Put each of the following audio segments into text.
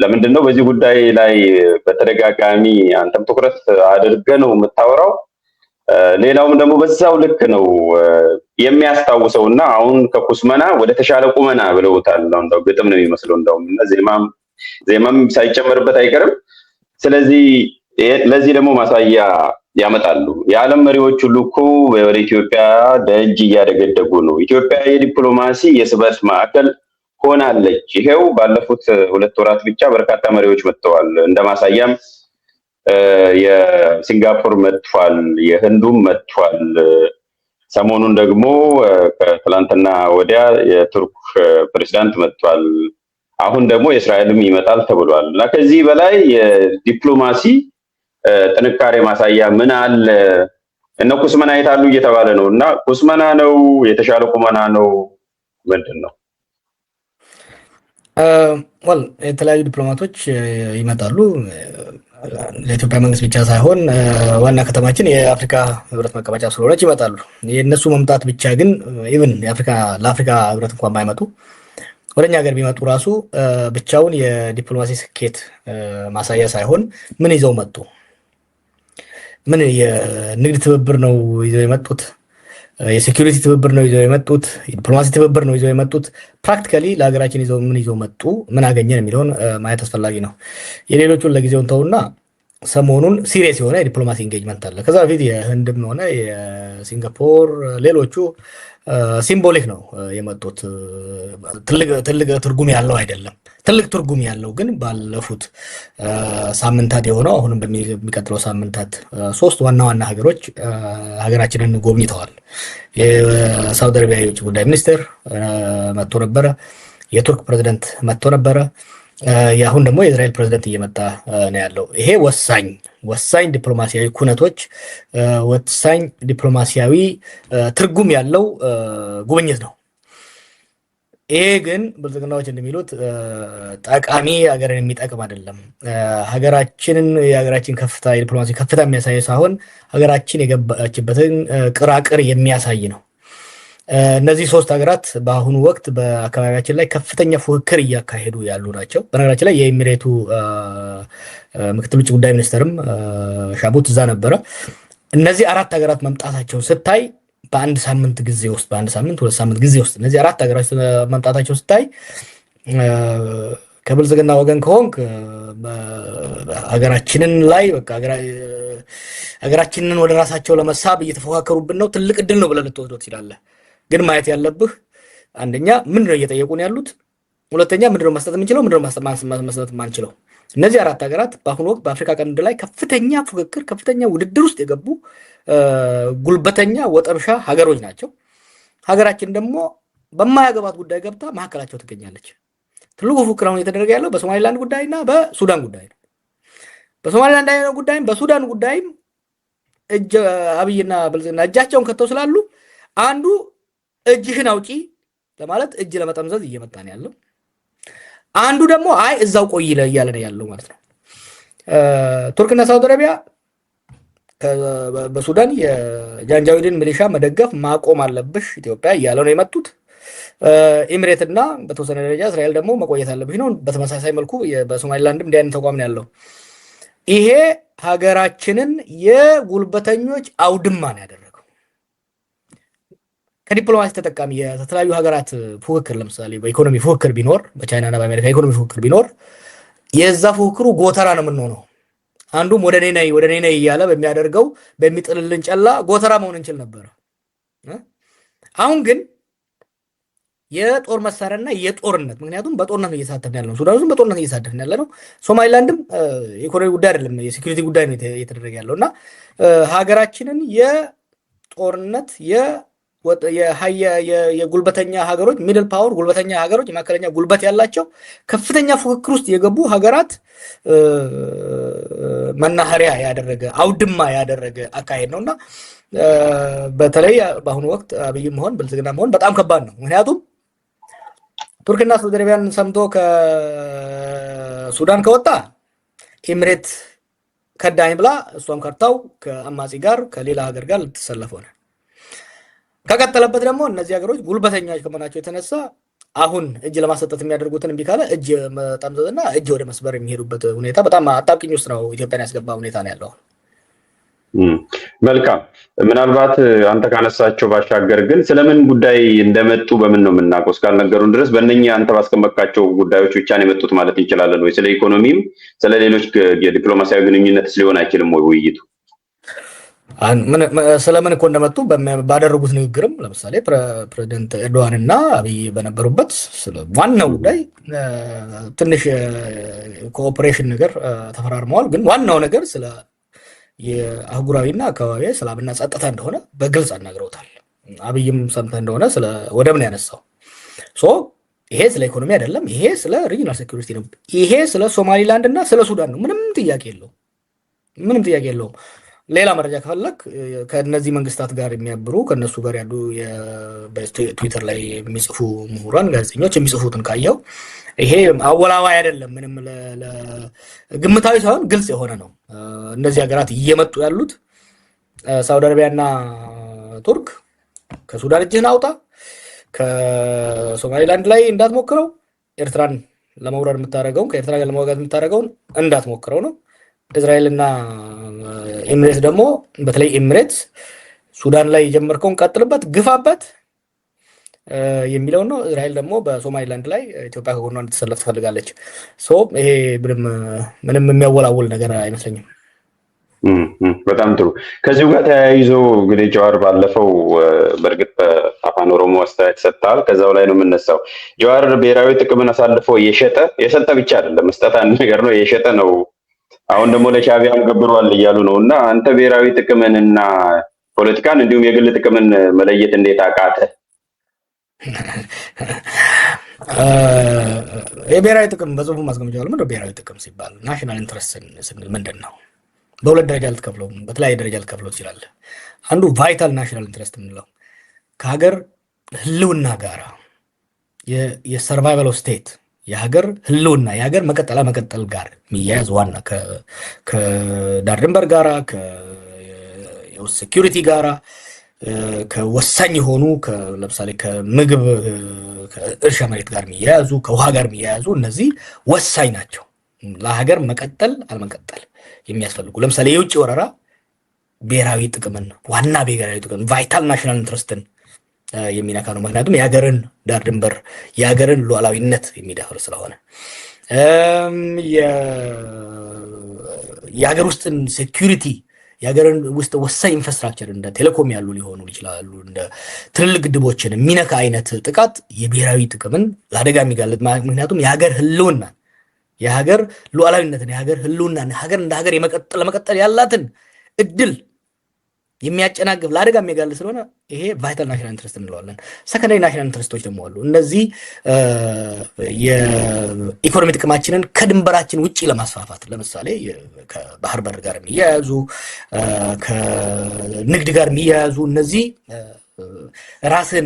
ለምንድነው በዚህ ጉዳይ ላይ በተደጋጋሚ አንተም ትኩረት አድርገህ ነው የምታወራው? ሌላውም ደግሞ በዛው ልክ ነው የሚያስታውሰውና አሁን ከኩስመና ወደ ተሻለ ቁመና ብለውታል። እንደው ግጥም ነው የሚመስለው እንደውም እና ዜማም ሳይጨመርበት አይቀርም። ስለዚህ ለዚህ ደግሞ ማሳያ ያመጣሉ። የዓለም መሪዎች ሁሉ እኮ ወደ ኢትዮጵያ ደጅ እያደገደጉ ነው። ኢትዮጵያ የዲፕሎማሲ የስበት ማዕከል ሆናለች። ይሄው ባለፉት 2 ወራት ብቻ በርካታ መሪዎች መጥተዋል። እንደማሳያም የሲንጋፖር መጥቷል፣ የህንዱም መጥቷል። ሰሞኑን ደግሞ ከትላንትና ወዲያ የቱርክ ፕሬዝዳንት መጥቷል። አሁን ደግሞ የእስራኤልም ይመጣል ተብሏል። እና ከዚህ በላይ የዲፕሎማሲ ጥንካሬ ማሳያ ምን አለ? እነ ኩስመና የታሉ እየተባለ ነው። እና ኩስመና ነው የተሻለ ቁመና ነው ምንድን ነው? የተለያዩ ዲፕሎማቶች ይመጣሉ። ለኢትዮጵያ መንግስት ብቻ ሳይሆን ዋና ከተማችን የአፍሪካ ህብረት መቀመጫ ስለሆነች ይመጣሉ። የእነሱ መምጣት ብቻ ግን ኢቭን ለአፍሪካ ህብረት እንኳን ባይመጡ ወደኛ ሀገር ቢመጡ ራሱ ብቻውን የዲፕሎማሲ ስኬት ማሳያ ሳይሆን ምን ይዘው መጡ? ምን የንግድ ትብብር ነው ይዘው የመጡት? የሴኩሪቲ ትብብር ነው ይዘው የመጡት? የዲፕሎማሲ ትብብር ነው ይዘው የመጡት? ፕራክቲካሊ ለሀገራችን ምን ይዘው መጡ? ምን አገኘን የሚለውን ማየት አስፈላጊ ነው። የሌሎቹን ለጊዜው እንተውና ሰሞኑን ሲሪየስ የሆነ የዲፕሎማሲ ኢንጌጅመንት አለ። ከዛ በፊት የህንድም ሆነ የሲንጋፖር ሌሎቹ ሲምቦሊክ ነው የመጡት። ትልቅ ትርጉም ያለው አይደለም። ትልቅ ትርጉም ያለው ግን ባለፉት ሳምንታት የሆነው አሁንም በሚቀጥለው ሳምንታት 3 ዋና ዋና ሀገሮች ሀገራችንን ጎብኝተዋል። የሳውዲ አረቢያ የውጭ ጉዳይ ሚኒስትር መጥቶ ነበረ። የቱርክ ፕሬዝዳንት መጥቶ ነበረ። አሁን ደግሞ የእስራኤል ፕሬዝዳንት እየመጣ ነው ያለው። ይሄ ወሳኝ ዲፕሎማሲያዊ ኩነቶች፣ ወሳኝ ዲፕሎማሲያዊ ትርጉም ያለው ጉብኝት ነው። ይሄ ግን ብልጽግናዎች እንደሚሉት ጠቃሚ ሀገርን የሚጠቅም አይደለም። የሀገራችን ከፍታ የዲፕሎማሲ ከፍታ የሚያሳይ ሳይሆን ሀገራችን የገባችበትን ቅራቅር የሚያሳይ ነው። እነዚህ 3 ሀገራት በአሁኑ ወቅት በአካባቢያችን ላይ ከፍተኛ ፉክክር እያካሄዱ ያሉ ናቸው። በነገራችን ላይ የኤሚሬቱ ምክትል ውጭ ጉዳይ ሚኒስትርም ሻቡት እዛ ነበረ። እነዚህ 4 ሀገራት መምጣታቸውን ስታይ በአንድ ሳምንት 2 ሳምንት ጊዜ ውስጥ እነዚህ 4 ሀገራት መምጣታቸው ስታይ ከብልጽግና ወገን ከሆንክ ሀገራችንን ላይ በቃ ሀገራችንን ወደ ራሳቸው ለመሳብ እየተፎካከሩብን ነው፣ ትልቅ እድል ነው ብለህ ልትወስደው ትችላለህ። ግን ማየት ያለብህ አንደኛ ምንድነው እየጠየቁን ያሉት፣ ሁለተኛ ምንድነው መስጠት የምንችለው፣ ምንድነው መስጠት የማንችለው። እነዚህ 4 ሀገራት በአሁኑ ወቅት በአፍሪካ ቀንድ ላይ ከፍተኛ ፉክክር፣ ከፍተኛ ውድድር ውስጥ የገቡ ጉልበተኛ ወጠምሻ ሀገሮች ናቸው። ሀገራችን ደግሞ በማያገባት ጉዳይ ገብታ መሀከላቸው ትገኛለች። ትልቁ ፉክክር አሁን እየተደረገ ያለው በሶማሊላንድ ጉዳይና በሱዳን ጉዳይ ነው። በሶማሊላንድ ጉዳይም በሱዳን ጉዳይም አብይና ብልጽግና እጃቸውን ከተው ስላሉ አንዱ እጅህን አውጪ ለማለት እጅ ለመጠምዘዝ እየመጣ ነው ያለው። አንዱ ደግሞ አይ እዛው ቆይ እያለ ነው ያለው ማለት ነው። ቱርክና ሳውዲ አረቢያ በሱዳን የጃንጃዊድን ሚሊሻ መደገፍ ማቆም አለብሽ ኢትዮጵያ እያለ ነው የመጡት። ኤሚሬትና በተወሰነ ደረጃ እስራኤል ደግሞ መቆየት አለብሽ ነው። በተመሳሳይ መልኩ በሶማሊላንድም እንዲህ አይነት ተቋም ነው ያለው። ይሄ ሀገራችንን የጉልበተኞች አውድማ ነው ያደረገው። ከዲፕሎማሲ ተጠቃሚ የተለያዩ ሀገራት ፉክክር ለምሳሌ በኢኮኖሚ ፉክክር ቢኖር፣ በቻይናና በአሜሪካ ኢኮኖሚ ፉክክር ቢኖር የዛ ፉክክሩ ጎተራ ነው የምንሆነው። አንዱም ወደ እኔ ነይ እያለ በሚያደርገው በሚጥልልን ጨላ ጎተራ መሆን እንችል ነበር። አሁን ግን የጦር መሳሪያና የጦርነት ምክንያቱም በጦርነት እየተሳተፍን ያለ ነው። ሱዳን ውስጥ በጦርነት እየተሳተፍን ያለ ነው። ሶማሊላንድም የኢኮኖሚ ጉዳይ አይደለም የሴኩሪቲ ጉዳይ ነው እየተደረገ ያለው እና ሀገራችንን የጦርነት የጉልበተኛ ሀገሮች ሚድል ፓወር ጉልበተኛ ሀገሮች የማከለኛ ጉልበት ያላቸው ከፍተኛ ፉክክር ውስጥ የገቡ ሀገራት መናኸሪያ ያደረገ አውድማ ያደረገ አካሄድ ነውና በተለይ በአሁኑ ወቅት አብይ መሆን ብልጽግና መሆን በጣም ከባድ ነው። ምክንያቱም ቱርክና ሳውዲ አረቢያን ሰምቶ ከሱዳን ከወጣ ኤሚሬት ከዳኝ ብላ እሷም ከርታው ከአማጺ ጋር ከሌላ ሀገር ጋር ልትሰለፍ ሆነ። ከቀጠለበት ደግሞ እነዚህ ሀገሮች ጉልበተኛዎች ከመሆናቸው የተነሳ አሁን እጅ ለማሰጠት የሚያደርጉትን እምቢ ካለ እጅ መጠምዘዝና እጅ ወደ መስበር የሚሄዱበት ሁኔታ በጣም አጣብቂኝ ውስጥ ነው ኢትዮጵያን ያስገባ ሁኔታ ነው ያለው። መልካም። ምናልባት አንተ ካነሳቸው ባሻገር ግን ስለምን ጉዳይ እንደመጡ በምን ነው የምናውቀው? እስካልነገሩን ድረስ በእነኛ አንተ ባስቀመጥካቸው ጉዳዮች ብቻ ነው የመጡት ማለት እንችላለን ወይ? ስለ ኢኮኖሚም ስለ ሌሎች የዲፕሎማሲያዊ ግንኙነትስ ሊሆን አይችልም ወይ ውይይቱ? ስለምን እኮ እንደመጡ ባደረጉት ንግግርም ለምሳሌ ፕሬዚደንት ኤርዶዋን እና አብይ በነበሩበት ዋናው ጉዳይ ትንሽ ኮኦፕሬሽን ነገር ተፈራርመዋል። ግን ዋናው ነገር ስለ የአህጉራዊና አካባቢ ሰላምና ጸጥታ እንደሆነ በግልጽ አናግረውታል። አብይም ሰምተህ እንደሆነ ስለ ወደብ ነው ያነሳው። ይሄ ስለ ኢኮኖሚ አይደለም፣ ይሄ ስለ ሪጂናል ሴኩሪቲ ነው። ይሄ ስለ ሶማሊላንድ እና ስለ ሱዳን ነው። ምንም ጥያቄ የለውም። ሌላ መረጃ ከፈለክ ከነዚህ መንግስታት ጋር የሚያብሩ ከነሱ ጋር ያሉ በትዊተር ላይ የሚጽፉ ምሁራን፣ ጋዜጠኞች የሚጽፉትን ካየው ይሄ አወላዋይ አይደለም። ምንም ግምታዊ ሳይሆን ግልጽ የሆነ ነው። እነዚህ ሀገራት እየመጡ ያሉት ሳውዲ አረቢያና ቱርክ ከሱዳን እጅህን አውጣ፣ ከሶማሊላንድ ላይ እንዳትሞክረው፣ ኤርትራን ለመውረድ የምታደርገውን ከኤርትራ ጋር ለመዋጋት የምታደርገውን እንዳትሞክረው ነው። እስራኤልና ኤሚሬትስ ደግሞ በተለይ ኤሚሬትስ ሱዳን ላይ የጀመርከውን ቀጥልበት፣ ግፋበት የሚለው ነው። እስራኤል ደግሞ በሶማሊላንድ ላይ ኢትዮጵያ ከጎኗ እንድትሰለፍ ትፈልጋለች። ይሄ ምንም የሚያወላውል ነገር አይመስለኝም። በጣም ጥሩ። ከዚሁ ጋር ተያይዞ እንግዲህ ጀዋር ባለፈው በእርግጥ በአፋን ኦሮሞ አስተያየት ሰጥተዋል። ከዛው ላይ ነው የምነሳው። ጀዋር ብሔራዊ ጥቅምን አሳልፎ የሰጠ ብቻ አይደለም መስጠት አንድ ነገር ነው፣ የሸጠ ነው። አሁን ደግሞ ለሻዕቢያም ገብሯል እያሉ ነው። እና አንተ ብሔራዊ ጥቅምንና ፖለቲካን እንዲሁም የግል ጥቅምን መለየት እንዴት አቃተ? የብሔራዊ ጥቅም በጽሁፉ ማስቀመጫው ምንድን ነው? ብሔራዊ ጥቅም ሲባል ናሽናል ኢንትረስት ስንል ምንድን ነው? በሁለት ደረጃ ልትከፍለው፣ በተለያየ ደረጃ ልትከፍለው ትችላለህ። አንዱ ቫይታል ናሽናል ኢንትረስት የምንለው ከሀገር ህልውና ጋራ የሰርቫይቫል ኦፍ ስቴት የሀገር ህልውና የሀገር መቀጠል ጋር የሚያያዝ ዋና ከዳር ድንበር ጋራ ከየውስጥ ሴኪሪቲ ጋራ ከወሳኝ የሆኑ ለምሳሌ ከምግብ ከእርሻ መሬት ጋር የሚያያዙ ከውሃ ጋር የሚያያዙ እነዚህ ወሳኝ ናቸው። ለሀገር መቀጠል አለመቀጠል የሚያስፈልጉ ለምሳሌ የውጭ ወረራ ብሔራዊ ጥቅምን ዋና ብሔራዊ ጥቅም ቫይታል ናሽናል ኢንትረስትን የሚነካ ነው። ምክንያቱም የሀገርን ዳር ድንበር የሀገርን ሉዓላዊነት የሚደፍር ስለሆነ የሀገር ውስጥን ሴኪሪቲ የሀገርን ውስጥ ወሳኝ ኢንፍራስትራክቸር እንደ ቴሌኮም ያሉ ሊሆኑ ይችላሉ፣ እንደ ትልልቅ ግድቦችን የሚነካ አይነት ጥቃት የብሔራዊ ጥቅምን ለአደጋ የሚጋለጥ ምክንያቱም የሀገር ህልውና የሀገር ሉዓላዊነትን የሀገር ህልውናን ሀገር እንደ ሀገር ለመቀጠል ያላትን እድል የሚያጨናግፍ ለአደጋ የሚጋልጥ ስለሆነ ይሄ ቫይታል ናሽናል ኢንትረስት እንለዋለን። ሰከንዳሪ ናሽናል ኢንትረስቶች ደግሞ አሉ። እነዚህ የኢኮኖሚ ጥቅማችንን ከድንበራችን ውጭ ለማስፋፋት ለምሳሌ ከባህር በር ጋር የሚያያዙ ከንግድ ጋር የሚያያዙ እነዚህ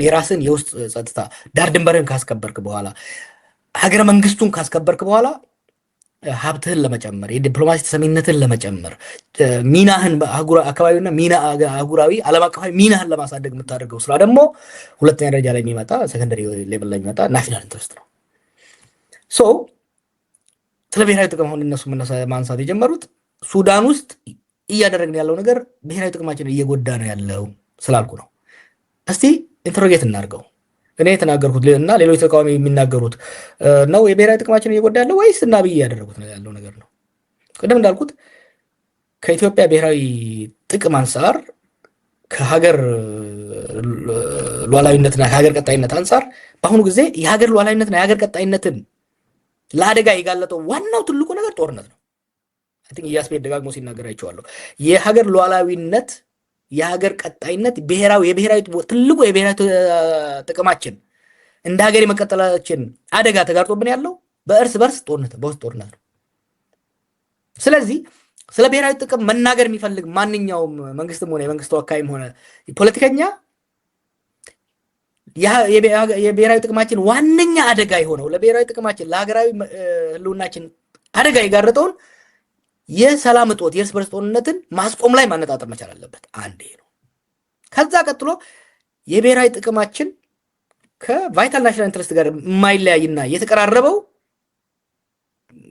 የራስን የውስጥ ጸጥታ ዳር ድንበርን ካስከበርክ በኋላ ሀገረ መንግስቱን ካስከበርክ በኋላ ሀብትህን ለመጨመር የዲፕሎማሲ ተሰሚነትን ለመጨመር ሚናህን አካባቢና ሚና አህጉራዊ ዓለም አቀፋዊ ሚናህን ለማሳደግ የምታደርገው ስራ ደግሞ ሁለተኛ ደረጃ ላይ የሚመጣ ሰከንደሪ ሌቭል ላይ የሚመጣ ናሽናል ኢንትረስት ነው። ስለ ብሔራዊ ጥቅም አሁን እነሱ ማንሳት የጀመሩት ሱዳን ውስጥ እያደረግን ያለው ነገር ብሔራዊ ጥቅማችን እየጎዳ ነው ያለው ስላልኩ ነው። እስቲ ኢንተሮጌት እናድርገው። እኔ የተናገርኩት እና ሌሎች ተቃዋሚ የሚናገሩት ነው የብሔራዊ ጥቅማችን እየጎዳ ያለው ወይስ እና አብይ ያደረጉት ያለው ነገር ነው? ቅድም እንዳልኩት ከኢትዮጵያ ብሔራዊ ጥቅም አንጻር ከሀገር ሉዓላዊነትና ከሀገር ቀጣይነት አንጻር በአሁኑ ጊዜ የሀገር ሉዓላዊነትና የሀገር ቀጣይነትን ለአደጋ የጋለጠው ዋናው ትልቁ ነገር ጦርነት ነው። ኢያስፔድ ደጋግሞ ሲናገር አይቼዋለሁ። የሀገር ሉዓላዊነት የሀገር ቀጣይነት የብሔራዊ ትልቁ የብሔራዊ ጥቅማችን እንደ ሀገር የመቀጠላችን አደጋ ተጋርጦብን ያለው በእርስ በርስ በውስጥ ጦርነት ነው። ስለዚህ ስለ ብሔራዊ ጥቅም መናገር የሚፈልግ ማንኛውም መንግስትም ሆነ የመንግስት ተወካይም ሆነ ፖለቲከኛ የብሔራዊ ጥቅማችን ዋነኛ አደጋ የሆነው ለብሔራዊ ጥቅማችን ለሀገራዊ ህልውናችን አደጋ የጋረጠውን የሰላም እጦት የእርስ በርስ ጦርነትን ማስቆም ላይ ማነጣጠር መቻል አለበት። አንዴ ነው። ከዛ ቀጥሎ የብሔራዊ ጥቅማችን ከቫይታል ናሽናል ኢንትረስት ጋር የማይለያይና የተቀራረበው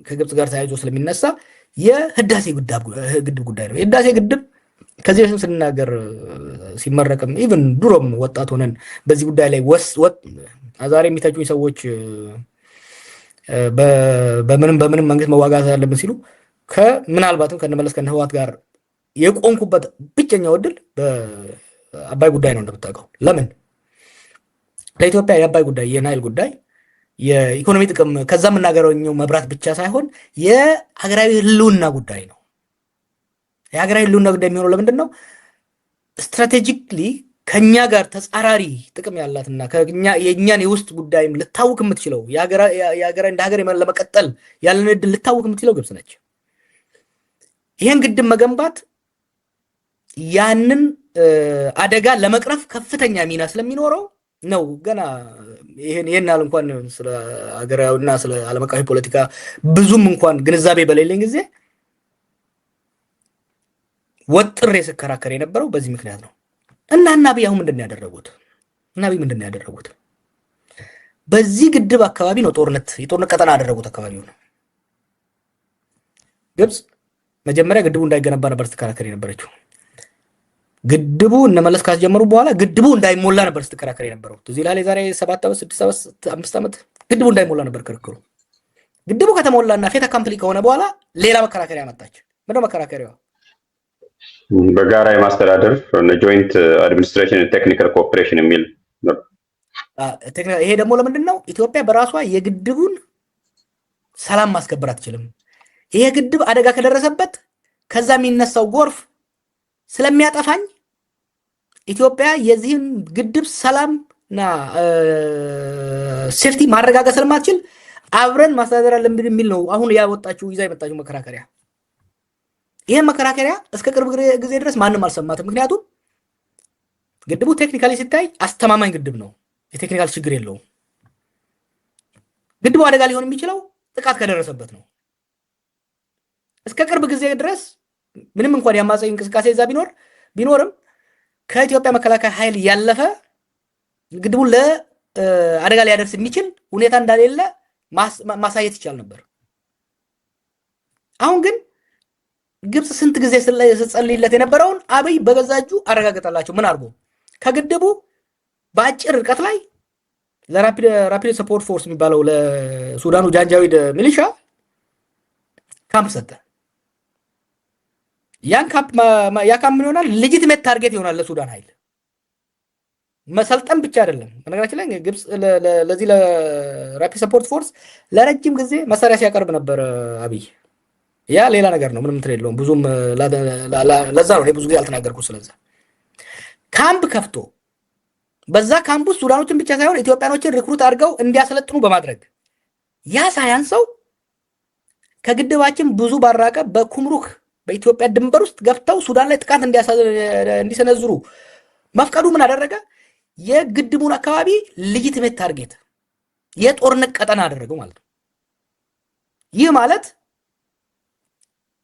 ከግብጽ ጋር ተያይዞ ስለሚነሳ የህዳሴ ግድብ ጉዳይ ነው። የህዳሴ ግድብ ከዚህ በፊት ስንናገር ሲመረቅም ኢቭን ድሮም ወጣት ሆነን በዚህ ጉዳይ ላይ ዛሬ የሚተቹኝ ሰዎች በምንም መንግስት መዋጋት አለብን ሲሉ ምናልባትም ከነመለስ ከነህዋት ጋር የቆንኩበት ብቸኛው እድል በአባይ ጉዳይ ነው። እንደምታውቀው ለምን ለኢትዮጵያ የአባይ ጉዳይ የናይል ጉዳይ የኢኮኖሚ ጥቅም ከዛ የምናገረው መብራት ብቻ ሳይሆን የሀገራዊ ህልውና ጉዳይ ነው። የሀገራዊ ህልውና ጉዳይ የሚሆነው ለምንድን ነው? ስትራቴጂክሊ ከኛ ጋር ተጻራሪ ጥቅም ያላትና የእኛን የውስጥ ጉዳይም ልታውቅ የምትችለው እንደ ሀገር ለመቀጠል ያለን እድል ልታውቅ የምትችለው ግብጽ ነች። ይህን ግድብ መገንባት ያንን አደጋ ለመቅረፍ ከፍተኛ ሚና ስለሚኖረው ነው። ገና ይሄን ያህል እንኳን ስለ ሀገራዊና ስለ ዓለም አቀፍ ፖለቲካ ብዙም እንኳን ግንዛቤ በሌለኝ ጊዜ ወጥሬ ስከራከር የነበረው በዚህ ምክንያት ነው። እና አብይ አሁን ምንድን ነው ያደረጉት? በዚህ ግድብ አካባቢ ነው የጦርነት ቀጠና ያደረጉት አካባቢው ነው። ግብጽ መጀመሪያ ግድቡ እንዳይገነባ ነበር ስትከራከር የነበረችው። ግድቡ እነመለስ ካስጀመሩ በኋላ ግድቡ እንዳይሞላ ነበር ስትከራከር የነበረው። እዚህ ላይ ዛሬ 7 ዓመት 6 ዓመት 5 ዓመት ግድቡ እንዳይሞላ ነበር ክርክሩ። ግድቡ ከተሞላና ፌት አካምፕሊ ከሆነ በኋላ ሌላ መከራከሪያ መጣች። ምንድነው መከራከሪያዋ? በጋራ የማስተዳደር ጆይንት አድሚኒስትሬሽን ቴክኒካል ኮኦፕሬሽን የሚል ነው። ይሄ ደግሞ ለምንድን ነው? ኢትዮጵያ በራሷ የግድቡን ሰላም ማስከበር አትችልም። ይሄ ግድብ አደጋ ከደረሰበት ከዛ የሚነሳው ጎርፍ ስለሚያጠፋኝ ኢትዮጵያ የዚህን ግድብ ሰላምና ሴፍቲ ማረጋገጥ ስለማትችል አብረን ማስተዳደር አለብን የሚል ነው አሁን ያወጣችው ይዛ የመጣችው መከራከሪያ። ይሄን መከራከሪያ እስከ ቅርብ ጊዜ ድረስ ማንም አልሰማትም። ምክንያቱም ግድቡ ቴክኒካሊ ሲታይ አስተማማኝ ግድብ ነው፣ የቴክኒካል ችግር የለውም። ግድቡ አደጋ ሊሆን የሚችለው ጥቃት ከደረሰበት ነው። እስከ ቅርብ ጊዜ ድረስ ምንም እንኳን የአማጺ እንቅስቃሴ እዛ ቢኖርም ከኢትዮጵያ መከላከያ ኃይል ያለፈ ግድቡን ለአደጋ ሊያደርስ የሚችል ሁኔታ እንደሌለ ማሳየት ይቻል ነበር። አሁን ግን ግብጽ ስንት ጊዜ ስትጸልይለት የነበረውን አብይ በገዛ እጁ አረጋገጠላቸው። ምን አድርጎ? ከግድቡ በአጭር ርቀት ላይ ለራፒድ ሰፖርት ፎርስ የሚባለው ለሱዳኑ ጃንጃዊድ ሚሊሻ ካምፕ ሰጠ። ያ ካምፕ ምን ይሆናል? ሌጂቲሜት ታርጌት ይሆናል ለሱዳን ኃይል። መሰልጠን ብቻ አይደለም። በነገራችን ላይ ግብጽ ለዚህ ለራፒድ ሰፖርት ፎርስ ለረጅም ጊዜ መሳሪያ ሲያቀርብ ነበር አብይ። ያ ሌላ ነገር ነው፣ ምንም እንትን የለውም። ብዙም ለዛ ነው ብዙ ጊዜ አልተናገርኩት ስለዛ። ካምፕ ከፍቶ በዛ ካምፕ ውስጥ ሱዳኖችን ብቻ ሳይሆን ኢትዮጵያኖችን ሪክሩት አድርገው እንዲያሰለጥኑ በማድረግ ያ ሳያንሰው ከግድባችን ብዙ ባራቀ በኩምሩክ በኢትዮጵያ ድንበር ውስጥ ገብተው ሱዳን ላይ ጥቃት እንዲሰነዝሩ መፍቀዱ ምን አደረገ? የግድቡን አካባቢ ሌጂቲሜት ታርጌት የጦርነት ቀጠና አደረገው ማለት ነው። ይህ ማለት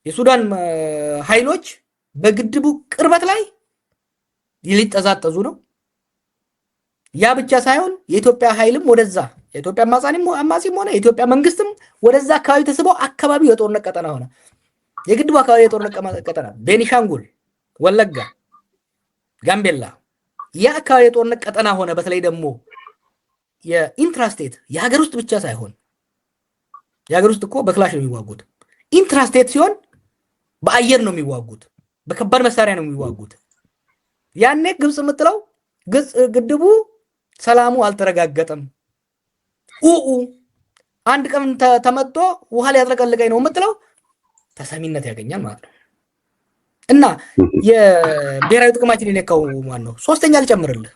የሱዳን ኃይሎች በግድቡ ቅርበት ላይ ሊጠዛጠዙ ነው። ያ ብቻ ሳይሆን የኢትዮጵያ ኃይልም ወደዛ የኢትዮጵያ አማጺም ሆነ የኢትዮጵያ መንግስትም ወደዛ አካባቢ ተስበው አካባቢው የጦርነት ቀጠና ሆነ። የግድቡ አካባቢ የጦርነት ቀጠና ቤኒሻንጉል፣ ወለጋ፣ ጋምቤላ ያ አካባቢ የጦርነት ቀጠና ሆነ። በተለይ ደግሞ የኢንትራስቴት የሀገር ውስጥ ብቻ ሳይሆን የሀገር ውስጥ እኮ በክላሽ ነው የሚዋጉት። ኢንትራስቴት ሲሆን በአየር ነው የሚዋጉት፣ በከባድ መሳሪያ ነው የሚዋጉት። ያኔ ግብጽ የምትለው ግድቡ ሰላሙ አልተረጋገጠም፣ አንድ ቀን ተመቶ ውሃ ሊያጥለቀልቀኝ ነው የምትለው ተሰሚነት ያገኛል ማለት ነው። እና የብሔራዊ ጥቅማችን የነካው ማን ነው? ሶስተኛ ልጨምርልህ፣